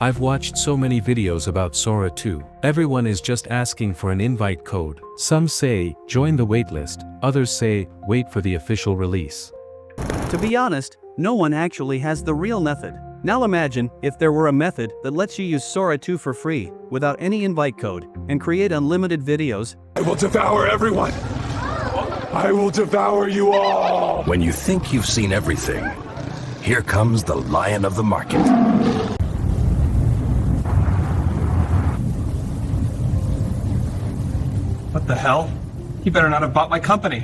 I've watched so many videos about Sora 2. Everyone is just asking for an invite code. Some say, join the waitlist, others say, wait for the official release. To be honest, no one actually has the real method. Now imagine if there were a method that lets you use Sora 2 for free, without any invite code, and create unlimited videos. I will devour everyone! I will devour you all! When you think you've seen everything, here comes the lion of the market. What the hell? He better not have bought my company.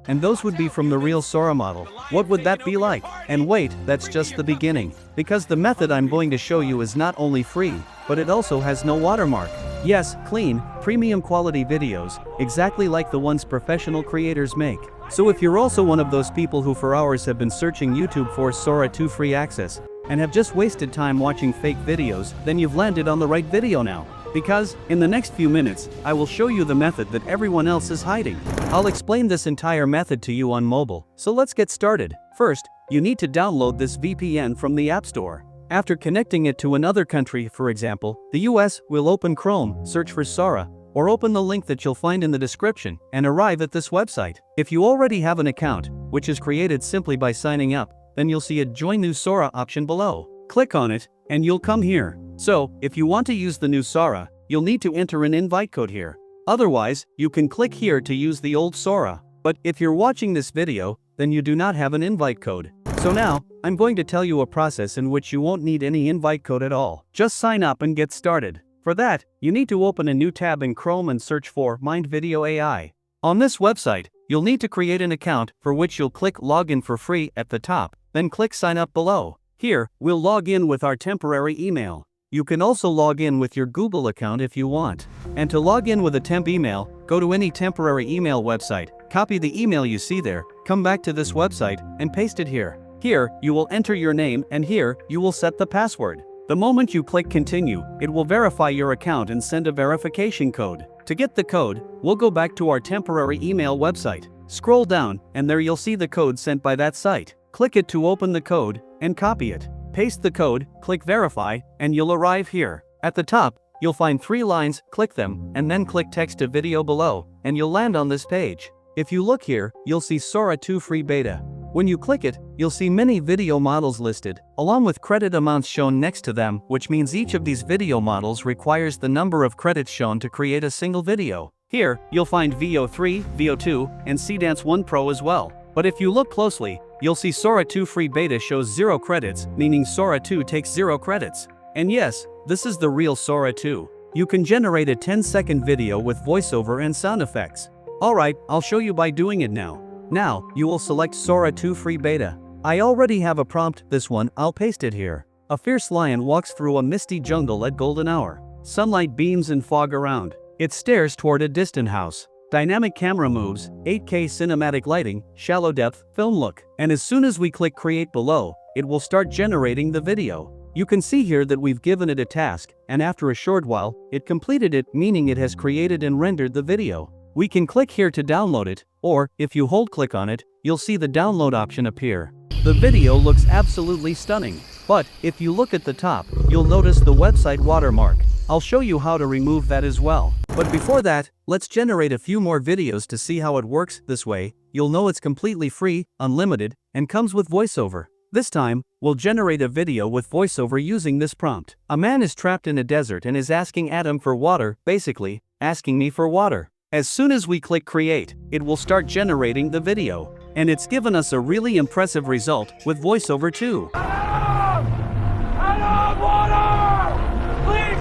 And those would be from the real Sora model. What would that be like? And wait, that's just the beginning. Because the method I'm going to show you is not only free, but it also has no watermark. Yes, clean, premium quality videos, exactly like the ones professional creators make. So if you're also one of those people who for hours have been searching YouTube for Sora 2 free access, and have just wasted time watching fake videos, then you've landed on the right video now. Because, in the next few minutes, I will show you the method that everyone else is hiding. I'll explain this entire method to you on mobile, so let's get started. First, you need to download this VPN from the App Store. After connecting it to another country, for example, the US, will open Chrome, search for Sora, or open the link that you'll find in the description, and arrive at this website. If you already have an account, which is created simply by signing up, then you'll see a Join New Sora option below. Click on it, and you'll come here. So, if you want to use the new Sora, you'll need to enter an invite code here. Otherwise, you can click here to use the old Sora. But if you're watching this video, then you do not have an invite code. So now, I'm going to tell you a process in which you won't need any invite code at all. Just sign up and get started. For that, you need to open a new tab in Chrome and search for MindVideo AI. On this website, you'll need to create an account, for which you'll click Login for free at the top, then click Sign Up below. Here, we'll log in with our temporary email. You can also log in with your Google account if you want. And to log in with a temp email, go to any temporary email website, copy the email you see there, come back to this website, and paste it here. Here, you will enter your name, and here, you will set the password. The moment you click Continue, it will verify your account and send a verification code. To get the code, we'll go back to our temporary email website. Scroll down, and there you'll see the code sent by that site. Click it to open the code, and copy it. Paste the code, click Verify, and you'll arrive here. At the top, you'll find 3 lines, click them, and then click Text to Video below, and you'll land on this page. If you look here, you'll see Sora 2 Free Beta. When you click it, you'll see many video models listed, along with credit amounts shown next to them, which means each of these video models requires the number of credits shown to create a single video. Here, you'll find VO3, VO2, and CDance 1 Pro as well. But if you look closely, you'll see Sora 2 Free Beta shows 0 credits, meaning Sora 2 takes 0 credits. And yes, this is the real Sora 2. You can generate a 10-second video with voiceover and sound effects. Alright, I'll show you by doing it now. Now, you will select Sora 2 Free Beta. I already have a prompt, this one, I'll paste it here. A fierce lion walks through a misty jungle at golden hour. Sunlight beams and fog around. It stares toward a distant house. Dynamic camera moves, 8K cinematic lighting, shallow depth, film look. And as soon as we click Create below, it will start generating the video. You can see here that we've given it a task, and after a short while, it completed it, meaning it has created and rendered the video. We can click here to download it, or, if you hold-click on it, you'll see the download option appear. The video looks absolutely stunning. But, if you look at the top, you'll notice the website watermark. I'll show you how to remove that as well. But before that, let's generate a few more videos to see how it works. This way, you'll know it's completely free, unlimited, and comes with voiceover. This time, we'll generate a video with voiceover using this prompt. A man is trapped in a desert and is asking Adam for water, basically, asking me for water. As soon as we click Create, it will start generating the video. And it's given us a really impressive result with voiceover too. Adam, water! Please!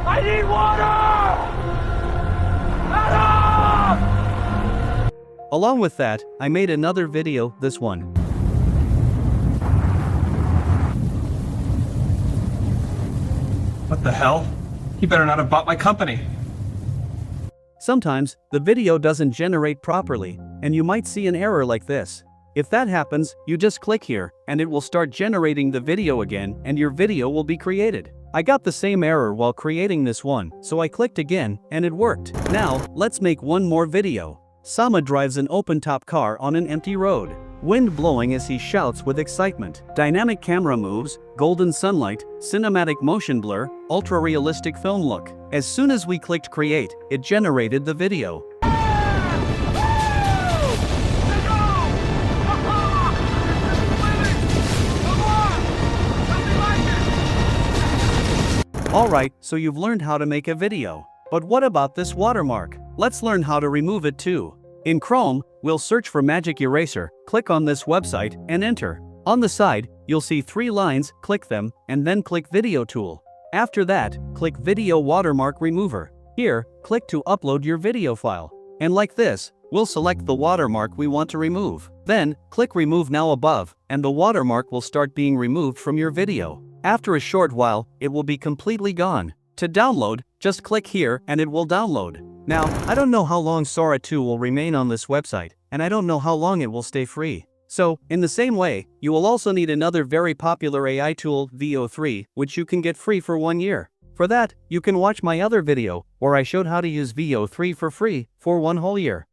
I need water! Adam! Along with that, I made another video, this one. What the hell? He better not have bought my company. Sometimes, the video doesn't generate properly, and you might see an error like this. If that happens, you just click here, and it will start generating the video again, and your video will be created. I got the same error while creating this one, so I clicked again, and it worked. Now, let's make one more video. Sama drives an open-top car on an empty road. wind blowing as he shouts with excitement, dynamic camera moves, golden sunlight, cinematic motion blur, ultra-realistic film look. As soon as we clicked create, it generated the video. Alright, so you've learned how to make a video. But what about this watermark? Let's learn how to remove it too. In Chrome, we'll search for Magic Eraser, click on this website, and enter. On the side, you'll see 3 lines, click them, and then click Video Tool. After that, click Video Watermark Remover. Here, click to upload your video file. And like this, we'll select the watermark we want to remove. Then, click Remove Now above, and the watermark will start being removed from your video. After a short while, it will be completely gone. To download, just click here and it will download. Now, I don't know how long Sora 2 will remain on this website, and I don't know how long it will stay free. So, in the same way, you will also need another very popular AI tool, VO3, which you can get free for 1 year. For that, you can watch my other video, where I showed how to use VO3 for free for 1 whole year.